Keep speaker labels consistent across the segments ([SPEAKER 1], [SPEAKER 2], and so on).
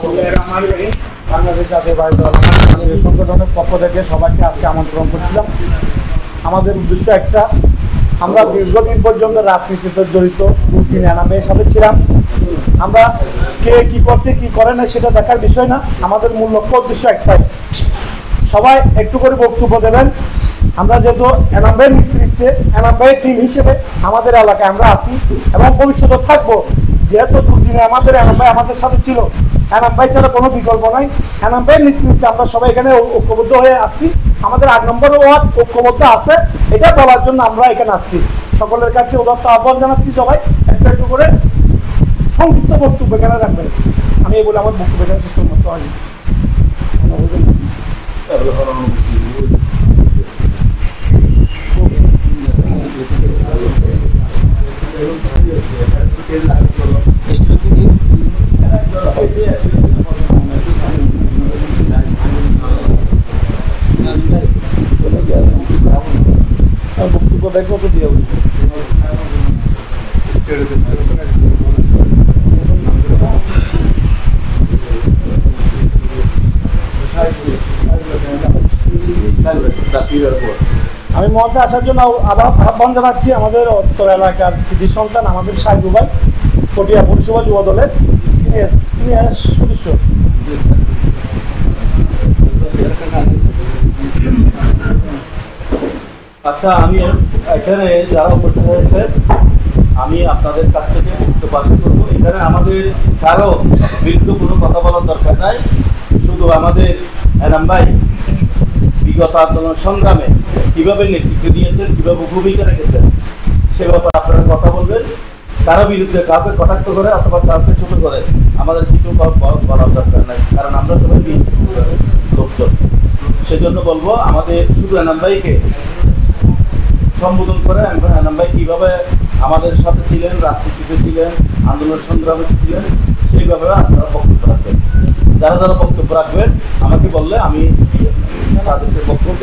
[SPEAKER 1] বাংলাদেশ জাতীয় সংগঠনের পক্ষ থেকে সবাইকে আজকে আমন্ত্রণ করছিলাম। আমাদের উদ্দেশ্য একটা, আমরা দীর্ঘদিন পর্যন্ত রাজনীতিতে জড়িত 2-3 এনামের সাথে ছিলাম। আমরা কে কি করছে কি করে না সেটা দেখার বিষয় না, আমাদের মূল লক্ষ্য উদ্দেশ্য একটাই, সবাই একটু করে বক্তব্য দেবেন। আমরা যেহেতু এনাম ভাইয়ের নেতৃত্বে, এনাম ভাইয়ের টিম হিসেবে আমাদের এলাকায় আমরা আছি এবং ভবিষ্যতে থাকবো। যেহেতু দুদিনে আমাদের এনাম ভাই আমাদের সাথে ছিল, এনাম ভাই ছাড়া কোনো বিকল্প নাই। এনাম ভাইয়ের নেতৃত্বে আমরা সবাই এখানে ঐক্যবদ্ধ হয়ে আসছি। আমাদের 8 নম্বর ওয়ার্ড ঐক্যবদ্ধ আছে, এটা বলার জন্য আমরা এখানে আসছি। সকলের কাছে উদাত্ত আহ্বান জানাচ্ছি, সবাই একটু একটু করে সংক্ষিপ্ত বক্তব্য এখানে রাখবেন। আমি এই বলে আমার বক্তব্য এখানে শেষ করতে পারি। বক্তব্য দেখবো তো দিয়ে আমি মঞ্চে আসার জন্য আহ্বান জানাচ্ছি আমাদের উত্তর এলাকার কৃতি সন্তান, আমাদের সাহেব ভাই, পটিয়া পৌরসভা যুব দলের সিনিয়র সদস্য।
[SPEAKER 2] আচ্ছা, আমি এখানে যারা উপস্থিত হয়েছে আমি আপনাদের কাছ থেকে বক্তব্য আশা করবো। এখানে আমাদের কারো বিরুদ্ধে কোনো কথা বলার দরকার নাই। শুধু আমাদের এনাম ভাই বিগত আন্দোলন সংগ্রামে কীভাবে নেতৃত্ব দিয়েছেন, কীভাবে ভূমিকা রেখেছেন সে ব্যাপারে আপনারা কথা বলবেন। কারো বিরুদ্ধে কাউকে কটাক্ষ করে অথবা কাউকে ছোট করে আমাদের কিছু বলার দরকার নাই, কারণ আমরা সবাই লোকজন। সেজন্য বলবো আমাদের শুধু এনাম ভাইকে সম্বোধন করে এনাম ভাই কীভাবে আমাদের সাথে ছিলেন, রাজনীতিতে ছিলেন, আন্দোলন সংগ্রামে ছিলেন, সেই ব্যাপারে আপনারা বক্তব্য রাখবেন। যারা যারা বক্তব্য রাখবেন আমাকে বললে আমি তাদেরকে বক্তব্য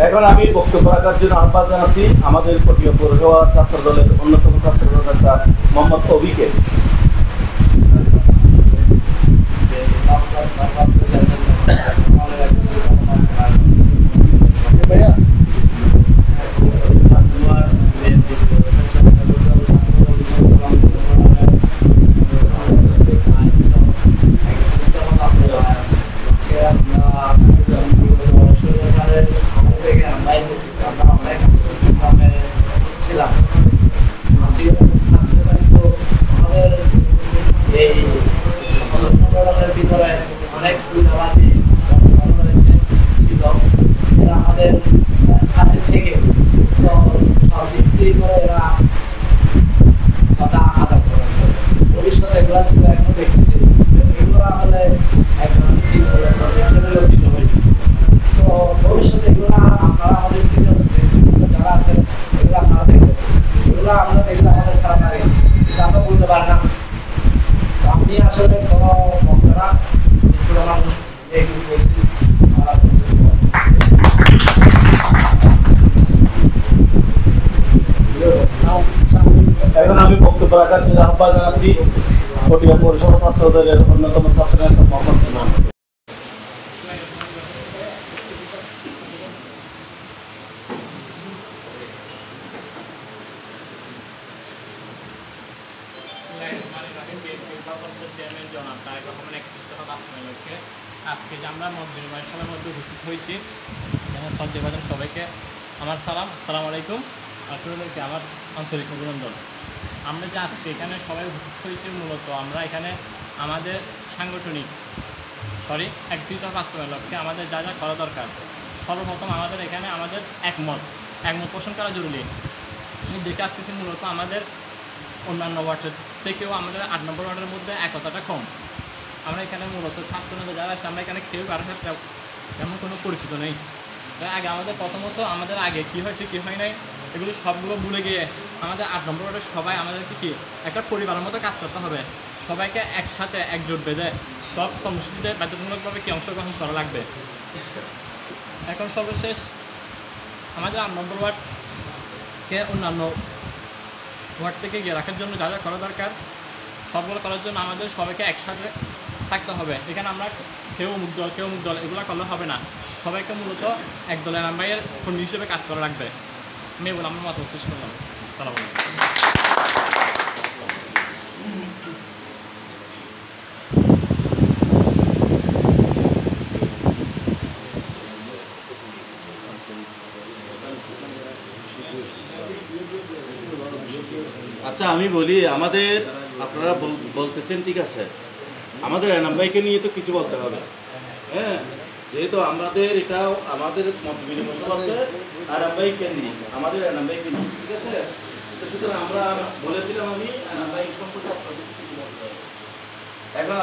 [SPEAKER 2] এখন আমি বক্তব্য রাখার জন্য আহ্বান জানাচ্ছি আমাদের পটিয়া পৌরসভা ছাত্র দলের অন্যতম ছাত্র নেতা মোহাম্মদ কবিকে।
[SPEAKER 3] অনেক সুবিধাবাদী ছিল, এরা আমাদের সাথে থেকে সব দিক দিয়ে করে এরা কথা আদান প্রদান করে। ভবিষ্যতে এগুলা ছিল, এখনো দেখতেছি এগুলো আসলে একজন হিসেবে লজ্জিত হয়েছে। তো ভবিষ্যতে এগুলো আপনারা আমাদের সিনিয়র যারা আছেন এগুলো আপনারা দেখবেন, এগুলো আমরা দেখলে আমাদের খারাপ লাগে, কিন্তু আমরা বলতে পারি না। আমি আসলে কোনো বক্তারা ছোট মানুষ এইগুলো করছি।
[SPEAKER 2] এখন আমি বক্তব্য রাখার জন্য আহ্বান জানাচ্ছি পটিয়া পৌরসভা ছাত্র দলের অন্যতম ছাত্র নেতা মোহাম্মদ সুমন।
[SPEAKER 4] আজকে যে আমরা মত বিনিময় সভার মধ্যে উপস্থিত হয়েছি, সবাইকে আমার সালাম, আসসালামু আলাইকুম। আসলে আমার আন্তরিক অভিনন্দন। আমরা যে আজকে এখানে সবাই উপস্থিত হয়েছি, মূলত আমরা এখানে আমাদের সাংগঠনিক একত্রিত বাস্তবায়ন লক্ষ্যে আমাদের যা যা করা দরকার, সর্বপ্রথম আমাদের এখানে আমাদের একমত পোষণ করা জরুরি। আমি দেখে আসতেছি মূলত আমাদের অন্যান্য ওয়ার্ডের থেকেও আমাদের 8 নম্বর ওয়ার্ডের মধ্যে একতাটা কম। আমরা এখানে মূলত ছাত্রনেতা যারা আছে, আমরা এখানে কেউ কারোর সাথে তেমন কোনো পরিচিত নেই। তাই আগে আমাদের প্রথমত আমাদের আগে কী হয়েছে কী হয় নাই এগুলো সবগুলো ভুলে গিয়ে আমাদের 8 নম্বর ওয়ার্ডের সবাই আমাদেরকে কি একটা পরিবারের মতো কাজ করতে হবে। সবাইকে একসাথে একজোট বেঁধে সব কর্মসূচিতে বাধ্যতামূলকভাবে কি অংশগ্রহণ করা লাগবে। এখন সর্বশেষ আমাদের 8 নম্বর ওয়ার্ডকে অন্যান্য ওয়ার্ড থেকে এগিয়ে রাখার জন্য যা যা করা দরকার সবগুলো করার জন্য আমাদের সবাইকে একসাথে থাকতে হবে। এখানে আমরা কেউ অমুক দল এগুলো করলে হবে না, সবাইকে মূলত এক দলের আম্বাইয়ের কর্মী হিসেবে কাজ করা লাগবে। আমি বলে আমার মত শেষ করলাম। সালাম আলাইকুম।
[SPEAKER 2] আচ্ছা আমি বলি, আমাদের আপনারা বলতেছেন ঠিক আছে, আমাদের এনাম ভাইকে নিয়ে তো কিছু বলতে হবে। হ্যাঁ, যেহেতু আমাদের এটাও আমাদের মত বিনিময় সভা হচ্ছে এনাম ভাইকে নিয়ে, আমাদের এনাম ভাইকে নিয়ে, ঠিক আছে। তো সুতরাং আমরা বলেছিলাম আমি এনাম ভাই সম্পর্কে আপনাদের কিছু বলতে হবে। এখন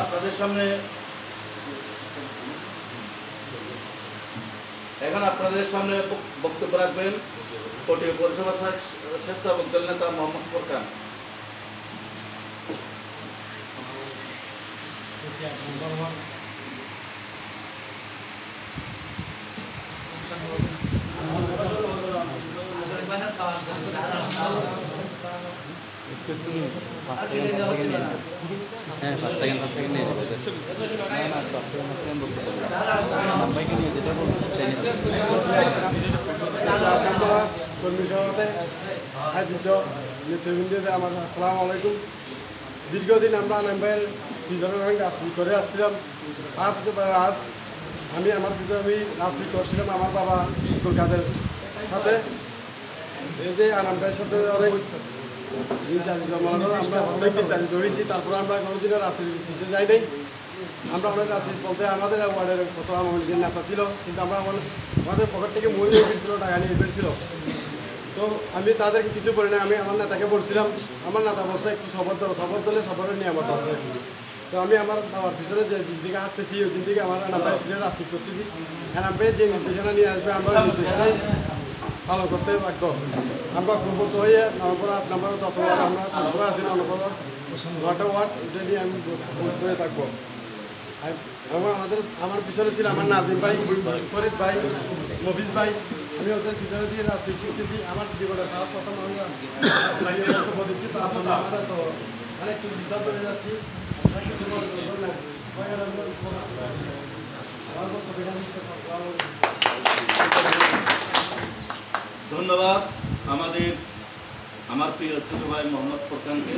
[SPEAKER 2] আপনাদের সামনে বক্তব্য রাখবেন পটিয়া পৌরসভা স্বেচ্ছাসেবক দল নেতা মোহাম্মদ ফোরকান।
[SPEAKER 5] হ্যাঁ 5 সেকেন্ড নিয়ে নেবে। সবাইকে নিয়ে যেটা বলবো
[SPEAKER 6] কর্মী সভাতে আয়োজিত নেতৃবৃন্দদের আমার আসসালামু আলাইকুম। দীর্ঘদিন আমরা আনন্দের পিছনের সঙ্গে রাজনীতি করে আসছিলাম। আজ আমি রাজনীতি করছিলাম আমার বাবা কলকাতার সাথে। এই যে আনন্দের সাথে অনেক ইত্যাদি জন্মগ্রহণ আমরা অনেক ইত্যাদি ধরেছি, তারপরে আমরা কোনোদিনও রাজনীতির পিছিয়ে যাই নাই। আমরা অনেক রাজনীতি বলতে আমাদের ওয়ার্ডের কত আমাদের নেতা ছিল, কিন্তু আমরা আমাদের পকেট থেকে মই নিয়ে ফিরছিল, টাকা নিয়ে ফিরছিল। তো আমি তাদেরকে কিছু বলি না, আমি আমার নেতাকে বলছিলাম, আমার নেতা বলছে একটু সবর দলে সবরের নিয়ামত আছে। তো আমি আমার বাবার পিছনে যে দিন থেকে হাঁটতেছি ওই দিন থেকে আমার এনামে পিছনে রাজনীতি করতেছি। এনামে যে নির্দেশনা নিয়ে আসবে আমরা নির্দেশনাই পালন করতে বাধ্য। আমরা প্রবর্ত হয়ে নম্বর 8 নম্বর যত ওয়ার্ড আমরা সবসময় আছি, নম্বর 9টা ওয়ার্ড এটা নিয়ে আমি করে থাকবো। আমার পিছনে ছিল আমার নাজিম ভাই, ফরিদ ভাই, মফিজ ভাই। আমি ওদের পিছনে দিয়ে রাজনীতি শিখতেছি। আমার জীবনের কাজ প্রথম আমরা বক্তব্য দিচ্ছি, তার জন্য আমরা তো অনেকটু বিধ্বস্ত হয়ে যাচ্ছি। কিছু
[SPEAKER 2] ধন্যবাদ আমার প্রিয় ছোট ভাই মোহাম্মদ ফোরকানকে।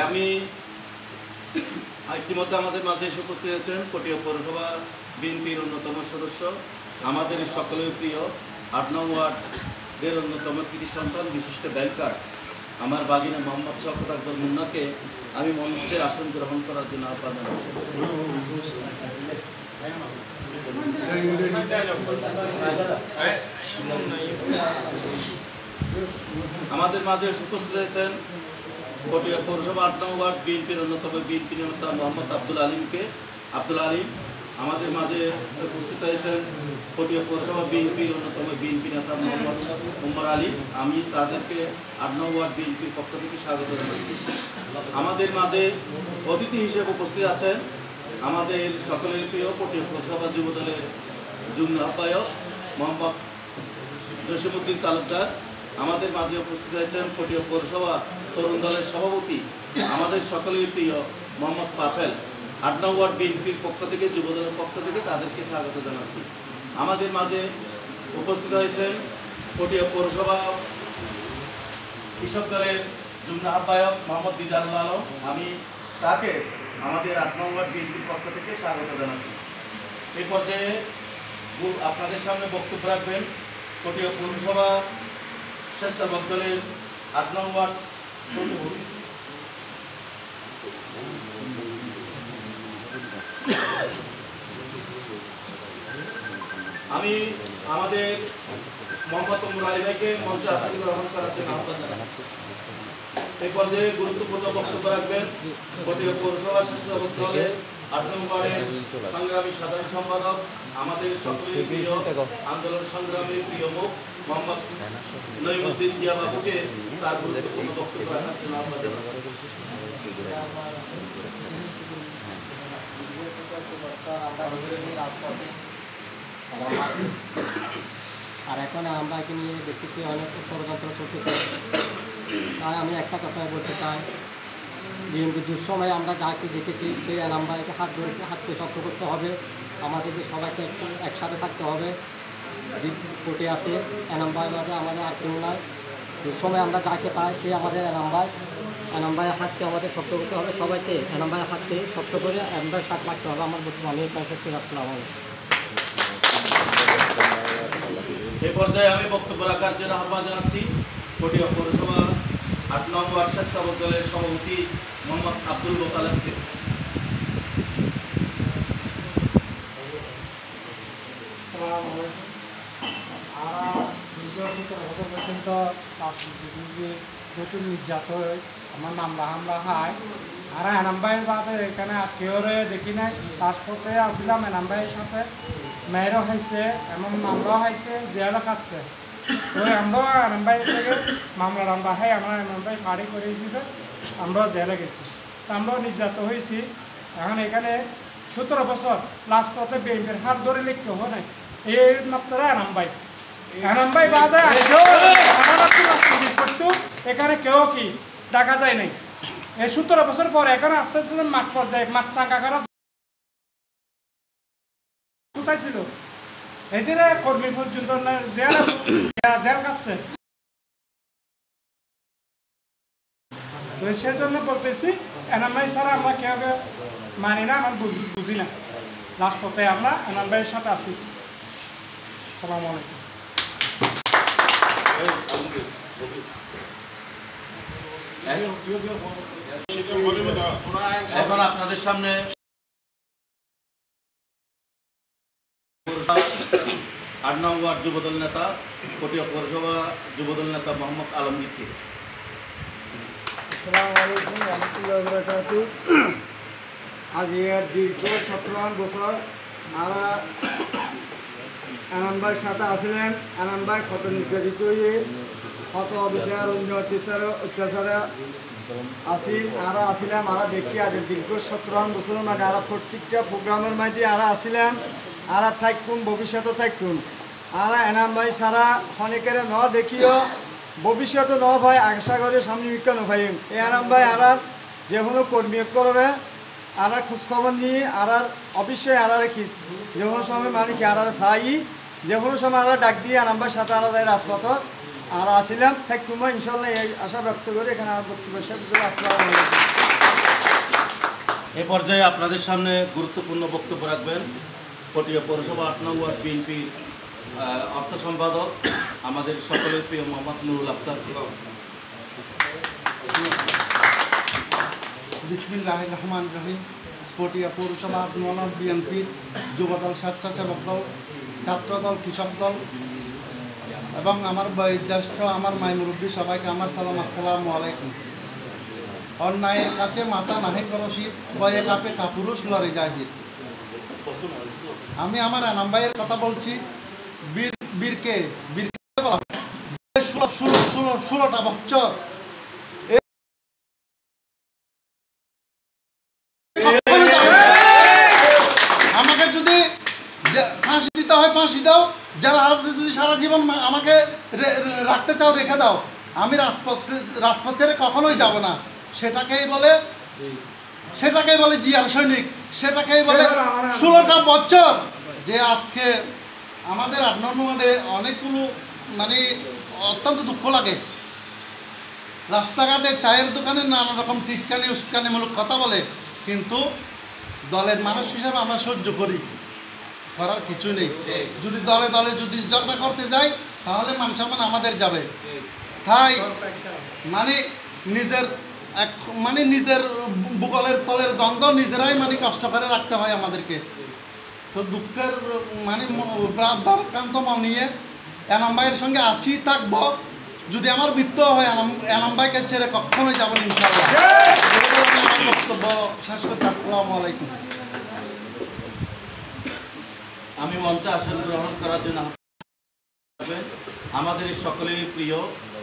[SPEAKER 2] আমি ইতিমধ্যে আমাদের মাঝে এসে উপস্থিত হয়েছেন পটিয়া পৌরসভা বিএনপির অন্যতম সদস্য, আমাদের সকলের প্রিয় 8 নং ওয়ার্ডের অন্যতম কৃতি সন্তান, বিশিষ্ট ব্যাংকার আমার বাগিনা মোহাম্মদ শওকত আকবর মুন্নাকে আমি মঞ্চের আসন গ্রহণ করার জন্য আহ্বান জানাচ্ছি। আমাদের মাঝে উপস্থিত হয়েছেন পটিয়া পৌরসভা 8 নং ওয়ার্ড বিএনপির অন্যতম বিএনপি নেতা মোহাম্মদ আব্দুল আলিম। আমাদের মাঝে উপস্থিত হয়েছেন পটিয়া পৌরসভা বিএনপির অন্যতম বিএনপি নেতা মোহাম্মদ উমর আলী। আমি তাদেরকে 8 নং ওয়ার্ড বিএনপির পক্ষ থেকে স্বাগত জানাচ্ছি। আমাদের মাঝে অতিথি হিসেবে উপস্থিত আছেন আমাদের সকলের প্রিয় পটিয়া পৌরসভা যুবদলের যুগ্ম আহ্বায়ক মোহাম্মদ জসিমউদ্দিন তালুকদার। আমাদের মাঝে উপস্থিত হয়েছেন পটিয়া পৌরসভা তরুণ দলের সভাপতি আমাদের সকলের প্রিয় মোহাম্মদ পাফেল। 8 নং ওয়ার্ড বিএনপির পক্ষ থেকে যুবদলের পক্ষ থেকে তাদেরকে স্বাগত জানাচ্ছি। আমাদের মাঝে উপস্থিত হয়েছেন পটিয়া পৌরসভা কৃষক দলের যুগ্ম আহ্বায়ক মোহাম্মদ দিদারুল আলম। আমি তাকে আমাদের 8 নং ওয়ার্ড বিএনপির পক্ষ থেকে স্বাগত জানাচ্ছি। এই পর্যায়ে আপনাদের সামনে বক্তব্য রাখবেন পটিয়া পৌরসভা স্বেচ্ছাসেবক দলের 8 নং ওয়ার্ড আমি আমাদের মোহাম্মদ উমর আলী ভাইকে মঞ্চে আসন গ্রহণ করার জন্য আহ্বান জানাচ্ছি। এই পর্যায়ে গুরুত্বপূর্ণ বক্তব্য রাখবেন পটিয়া পৌরসভা স্বেচ্ছাসেবক দলের 8 নং ওয়ার্ডের সংগ্রামী সাধারণ সম্পাদক আমাদের সকলের প্রিয় আন্দোলন সংগ্রামী প্রিয় মুখ মোহাম্মদ নঈমুদ্দিন জিয়া বাবুকে তার গুরুত্বপূর্ণ বক্তব্য রাখার জন্য আহ্বান জানাচ্ছি।
[SPEAKER 7] বছর আমরা দেখেছি রাজপথে, আর এখন আমরা একে নিয়ে দেখতেছি অনেক ষড়যন্ত্র চলতেছে। তাই আমি একটা কথাই বলতে চাই, বিএনপি দুঃসময়ে আমরা যাকে দেখেছি সেই এনাম ভাইকে হাতকে শক্ত করতে হবে, আমাদেরকে সবাইকে একটু একসাথে থাকতে হবে। পটিয়াতে এনাম ভাই বাদে আমাদের আর কেউ নাই। দুঃসময় আমরা যাকে পাই সেই আমাদের এনাম ভাইয়ের হাতকে আমাদের শক্ত করতে হবে, সবাইকে এনাম ভাইয়ের হাতকে শক্ত করে এনাম ভাইয়ের সাথে রাখতে হবে। আমার বর্তমানে আসসালামু আলাইকুম।
[SPEAKER 2] এ পর্যায়ে আমি বক্তব্য রাখার জন্য আহ্বান জানাচ্ছি পটিয়া পৌরসভা ৮ নং ওয়ার্ড স্বেচ্ছাসেবক দলের সভাপতি মোহাম্মদ আব্দুল মোতালেবকে।
[SPEAKER 8] পর্যন্ত প্রচুর নির্যাতন আমার মামলা হামলা হয় আর এনামবাইয়ের বাদে এখানে আত্মীয়রে দেখি নাই রাজপথে আসছিলাম এনামবাইয়ের সাথে মেয়েরও হয়েছে এমন মামলাও হয়েছে জেলও খাচ্ছে। তো আমরাও এনামবাই থেকে মামলার আমরা হয় আমরা এনামবাই ফাড়ি করেছি যে আমরাও জেলে গেছি, তো আমরাও নির্যাতন হয়েছি। এখন এখানে 17 বছর লাস্ট পথে বিএনপির হাত ধরে লিখতে হবে না এই মাত্র এনামবাই বাদে এখানে কেউ কি দেখা যায় নাই। এই 17 বছর পর এখন আস্তে আস্তে মাঠ পর্যায়ে মাঠ চাঙ্গা করা কোথায় ছিল এই যে কর্মী পর্যন্ত জেল কাটছে। সেজন্য বলতেছি এনামবাই ছাড়া আমরা কেউ মানি না, আমরা বুঝি না। লাস্ট পথে আমরা এনামবাইয়ের সাথে আছি। আসসালামু আলাইকুম।
[SPEAKER 2] এখন আপনাদের সামনে ৮ নং ওয়ার্ড যুবদল নেতা পটিয়া পৌরসভা যুবদল নেতা মোহাম্মদ আলমগীরকে।
[SPEAKER 6] আসসালামু আলাইকুম রহমতুল্লাহি ওয়া বারাকাতুহু। আজ এর দীর্ঘ 17 বছর আমরা এনাম ভাইয়ের সাথে আসলেন। এনাম ভাই কত নির্যাতিত হয়ে কত বিষয়ের অত্যাচারে আসি আমরা আসিলাম। আমরা দেখি আজ দীর্ঘ 17 বছরের মাঝে আমরা প্রত্যেকটা প্রোগ্রামের মাঝে আমরা আসিলাম। আমরা থাকুন ভবিষ্যতে থাকুন আমরা এনাম ভাই ছাড়া অনেকের ন দেখিও ভবিষ্যতে ন ভাই আশা করে সামনে বিজ্ঞা নভাই এই এনাম ভাই আর যে কোনো কর্মী করে আর খোঁজখবর নিয়ে আর অবশ্যই আর কি যে কোনো সময় মানে কি আর চাই যে কোনো সময় আর ডাক দিয়ে এনাম ভাইয়ের সাথে আর যায় রাজপথ আর আসিলাম থাকুন ইনশাল্লাহ এই আশা ব্যক্ত করে এখানে আর বক্তব্য শেষ করে আসসালামু আলাইকুম।
[SPEAKER 2] এ পর্যায়ে আপনাদের সামনে গুরুত্বপূর্ণ বক্তব্য রাখবেন পটিয়া পৌরসভা ৮ নং ওয়ার্ড বিএনপির অর্থ সম্পাদক আমাদের সকলের প্রিয় মোহাম্মদ নুরুল আফসার।
[SPEAKER 9] বিসমিল্লাহির রহমানির রহিম। পটিয়া পৌরসভা ৮ নং ওয়ার্ড বিএনপির যুবদল, স্বেচ্ছাসেবক দল, ছাত্রদল, কৃষক দল এবং আমার বয়োজ্যেষ্ঠ আমার মাই মুরব্বী সবাইকে আমার সালাম, আসসালামু আলাইকুম। অন্যায়ের কাছে মাথা নাহে কলসিত, বয়ে কাপে কাপুরুষ লড়ে জাহিদ। আমি আমার এনাম ভাইয়ের কথা বলছি। বীরকে 16টা বছর আমাকে যদি ফাঁসি দিতে হয় ফাঁসি দাও, জেল হাজতে যদি সারা জীবন আমাকে রাখতে চাও রেখে দাও, আমি রাজপথ ছেড়ে কখনোই যাব না। সেটাকেই বলে জিয়ার সৈনিক, সেটাকেই বলে 16টা বছর। যে আজকে আমাদের ৮ নং ওয়ার্ডে অনেকগুলো মানে অত্যন্ত দুঃখ লাগে, রাস্তাঘাটে চায়ের দোকানে নানা রকম টিটকানি উস্কানিমূলক কথা বলে, কিন্তু দলের মানুষ হিসাবে আমরা সহ্য করি, করার কিছু নেই। যদি দলে দলে যদি ঝগড়া করতে যাই তাহলে মান সম্মান আমাদের যাবে। তাই নিজের বুকলের তলের গন্ধ নিজেরাই কষ্ট করে রাখতে হয় আমাদেরকে। তো দুঃখের ভারাক্রান্ত মন নিয়ে এনাম ভাইয়ের সঙ্গে আছি, থাকবো। যদি আমার মৃত্যু হয় এনাম ভাইকে ছেড়ে কখনোই যাবো ইনশাআল্লাহ। আমার বক্তব্য শেষ করতে আসসালামু আলাইকুম।
[SPEAKER 2] আমি মঞ্চে আসন গ্রহণ করার জন্য আমাদের সকলের প্রিয়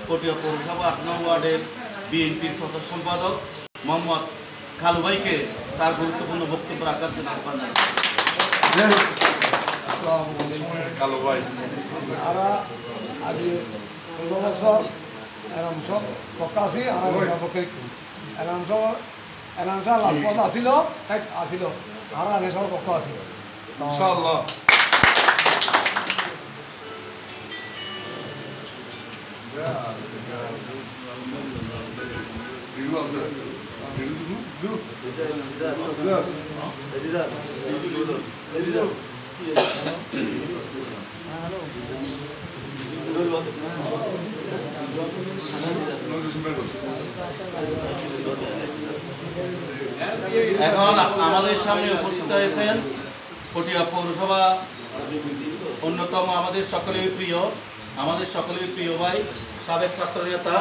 [SPEAKER 2] পটিয়া পৌরসভা ৮ নং ওয়ার্ডের বিএনপির প্রচার সম্পাদক মোহাম্মদ খালু ভাইকে তার গুরুত্বপূর্ণ বক্তব্য রাখার জন্য আহ্বান জানাচ্ছি।
[SPEAKER 6] কালো ভাই আমরা আজ 15 বছর এরম সব পক্কা আছি আর পক্ষে এরম সব লাভপথ আসিল আসিল আর এনে সব পক্ষ আসিল ইনশাআল্লাহ।
[SPEAKER 2] এখন আমাদের সামনে উপস্থিত হয়েছেন পটিয়া পৌরসভা অন্যতম আমাদের সকলের প্রিয় ভাই সাবেক ছাত্র নেতা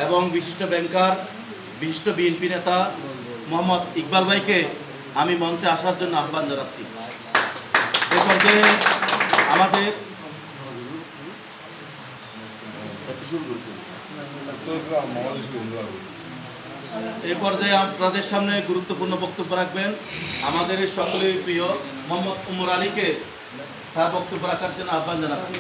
[SPEAKER 2] এবং বিশিষ্ট ব্যাংকার বিশিষ্ট বিএনপি নেতা মোহাম্মদ ইকবাল ভাইকে আমি মঞ্চে আসার জন্য আহ্বান জানাচ্ছি। এ পর্যায়ে আমাদের আপনাদের সামনে গুরুত্বপূর্ণ বক্তব্য রাখবেন আমাদের সকলের প্রিয় মোহাম্মদ উমর আলীকে তার বক্তব্য রাখার জন্য আহ্বান জানাচ্ছি।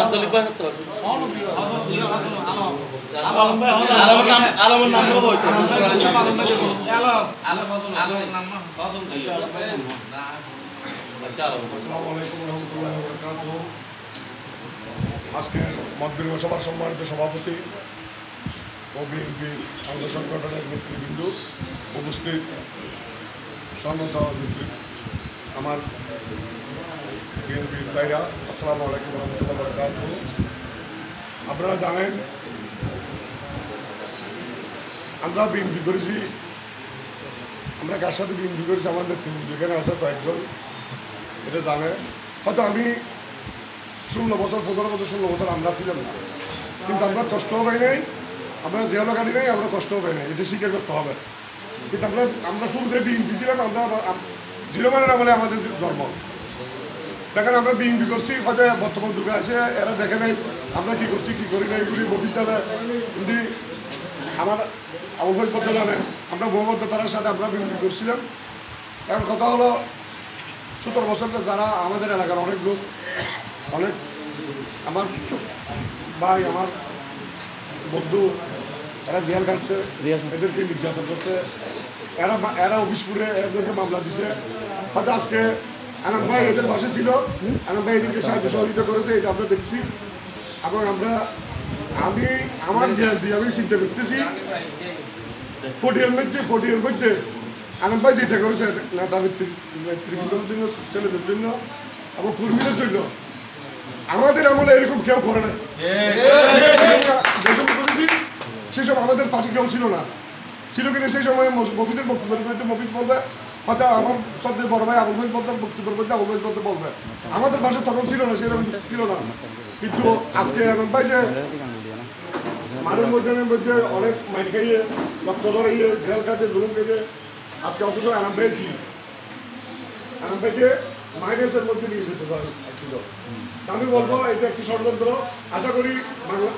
[SPEAKER 2] আঞ্চলিক ভাষা তো আলমের নাম হইতো
[SPEAKER 6] আজকে মতবিনিময় সভার সম্মানিত সভাপতি ও বিএনপি অঙ্গ সংগঠনের নেতৃবৃন্দ উপস্থিত সম্মত আমার বিএনপির ভাইরা, আসসালামু আলাইকুম রহমতুল্লাহ বারাকাতুহু। আপনারা জানেন আমরা বিএনপি করেছি, আমরা কার সাথে বিএনপি করেছি আমার নেতৃবৃন্দ এখানে আছে কয়েকজন, এটা জানে। হয়তো আমি 16 বছর 15 বছর 16 বছর আমরা ছিলাম না, কিন্তু আমরা কষ্টও পাই নাই, আমরা জেলও কাটি নাই, আমরা কষ্টও পাই নাই, এটা স্বীকার করতে হবে। কিন্তু আমরা শুরুতে বিএনপি ছিলাম, আমরা 0 মানের আমলে আমাদের জন্ম। দেখেন আমরা বিএনপি করছি, হয়তো বর্তমান যুগে আসে এরা দেখে নাই আমরা কী করছি কী করি না, এগুলি বফিতারা কিন্তু আমার আবুল ফয়েজ করতে জানে আমরা মোহাম্মদ তারার সাথে আমরা বিএনপি করছিলাম। এখন কথা হলো 17 বছর যারা আমাদের এলাকার অনেক লোক, অনেক আমার ভাই আমার বন্ধু এরা জেল কাটছে, এদেরকে নির্যাতন করছে, এরা অফিস পুরে এদেরকে মামলা দিছে। হয়তো আজকে আনাম ভাই এদের পাশে ছিল, আনাম ভাই এদেরকে সাহায্য সহযোগিতা করেছে, এটা আমরা দেখছি। এবং আমি আমার জ্ঞান দিয়ে আমি চিন্তা করতেছি 40 এর মধ্যে আনাম ভাই যেটা করেছে নেতা নেতৃবৃন্দের জন্য, ছেলেদের জন্য এবং কর্মীদের জন্য আমাদের আমলে এরকম কেউ করে না। যেসব করেছি সেসব আমাদের পাশে কেউ ছিল না, ছিল কিনা সেই সময় মফিদের বক্তব্যের মধ্যে মফিদ বলবে, হয়তো আমার সবচেয়ে বড় ভাই আবুল ফয়েজ বক্তব্যের মধ্যে আবুল ফয়েজ বলবে। আমাদের পাশে তখন ছিল না, সেরকম ছিল না। কিন্তু আজকে আনন্দ ভাই যে মাঠের মধ্যে অনেক মাইট খাইয়ে রক্ত ধরাইয়ে জেল কাটে জুলুম কেটে আজকে অথচ আনন্দ ভাই কি আনন্দ ভাইকে মাইনাসের মধ্যে নিয়ে যেতে চাই। আমি বলবো এটা একটি ষড়যন্ত্র। আশা করি বাংলা